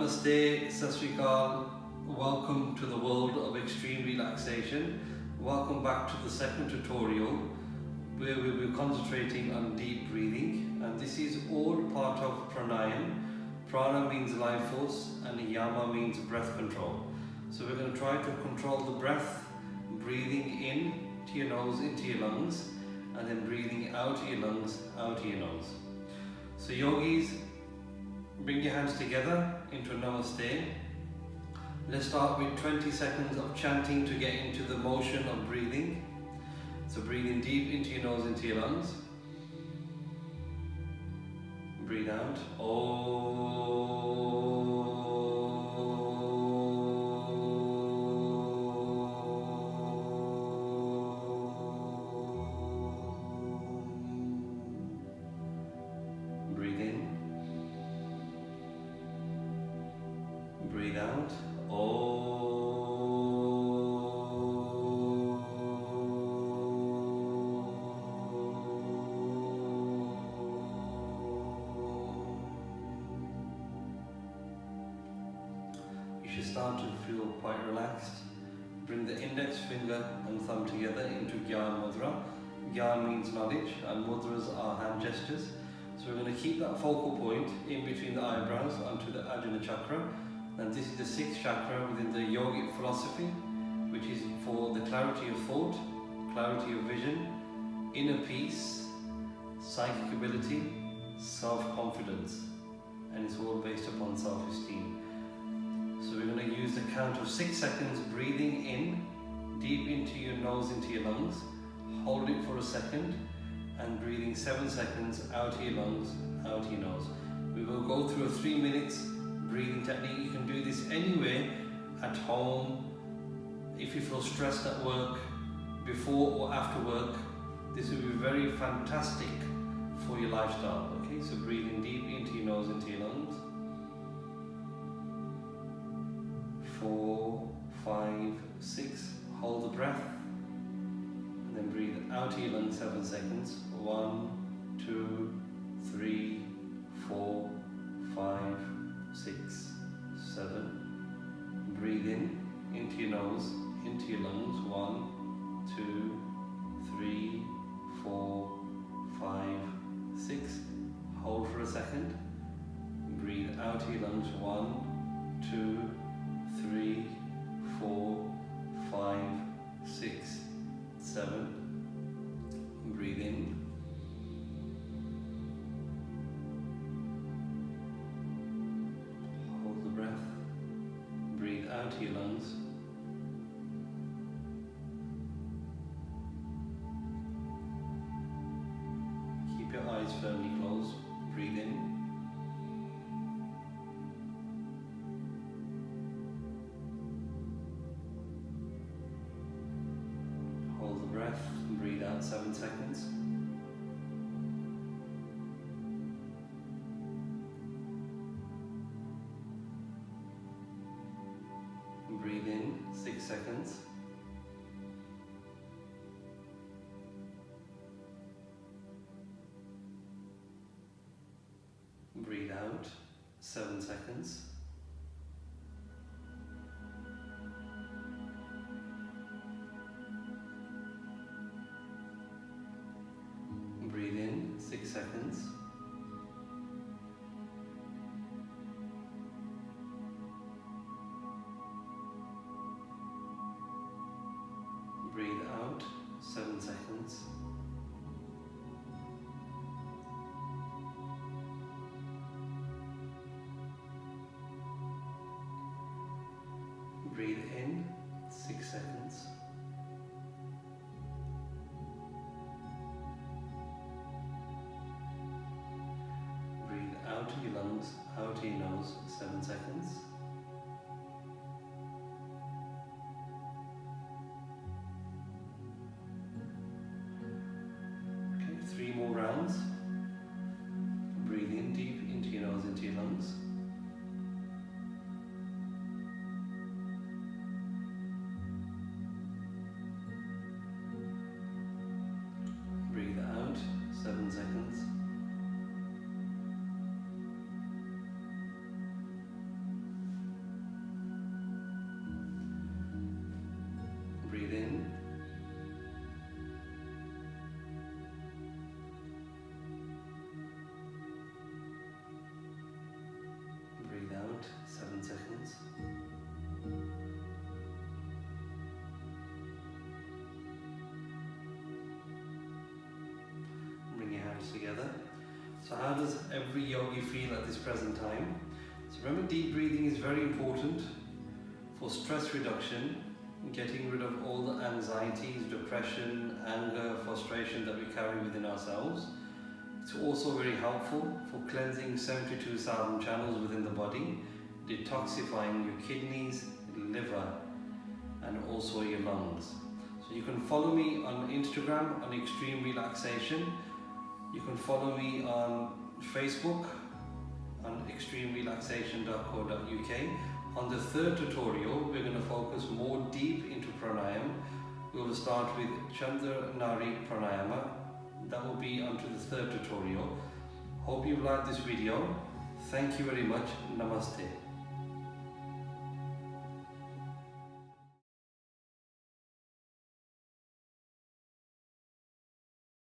Namaste, Sat Sri Akal. Welcome to the world of extreme relaxation. Welcome back to the second tutorial where we will be concentrating on deep breathing, and this is all part of pranayama. Prana means life force and yama means breath control. So we're going to try to control the breath, breathing in to your nose into your lungs and then breathing out of your lungs, out of your nose. So yogis, bring your hands together into a Namaste. Let's start with 20 seconds of chanting to get into the motion of breathing. So breathing deep into your nose, into your lungs. Breathe out. Breathe in. Breathe out. You should start to feel quite relaxed. Bring the index finger and thumb together into Gyan Mudra. Gyan means knowledge and mudras are hand gestures. So we're going to keep that focal point in between the eyebrows onto the Ajna chakra. And this is the sixth chakra within the yogic philosophy, which is for the clarity of thought, clarity of vision, inner peace, psychic ability, self-confidence, and it's all based upon self-esteem. So we're going to use the count of 6 seconds, breathing in, deep into your nose, into your lungs, hold it for a second, and breathing 7 seconds out of your lungs, out of your nose. We will go through a 3 minutes breathing technique. You can do this anywhere, at home, if you feel stressed at work, before or after work. This will be very fantastic for your lifestyle. Okay, so breathing deep into your nose, into your lungs. 4, 5, 6, hold the breath, and then breathe out of your lungs 7 seconds. 1, 2, 3, 4, 5, 6, 7. Breathe in into your nose, into your lungs. 1, 2, 3, 4, 5, 6. Hold for a second. Breathe out of your lungs. 1, 2, 3, 4, 5, 6, 7. Breathe in. Hold the breath. Breathe out of your lungs. Keep your eyes firmly closed. Breathe in. Hold the breath and breathe out 7 seconds. Breathe in 6 seconds. Breathe out 7 seconds. Breathe in 6 seconds. Breathe out 7 seconds. Breathe in 6 seconds. Breathe out of your lungs, out of your nose, 7 seconds. Okay, 3 more rounds. Breathe in deep into your nose, into your lungs. Breathe out 7 seconds. hands together. So how does every yogi feel at this present time? So remember, deep breathing is very important for stress reduction, getting rid of all the anxieties, depression, anger, frustration that we carry within ourselves. It's also very helpful for cleansing 72,000 channels within the body, detoxifying your kidneys, liver, and also your lungs. So you can follow me on Instagram on Extreme Relaxation. You can follow me on Facebook on extremerelaxation.co.uk. On the third tutorial, we're going to focus more deep into pranayama. We will start with Chandra Nari Pranayama. That will be onto the third tutorial. Hope you liked this video. Thank you very much. Namaste.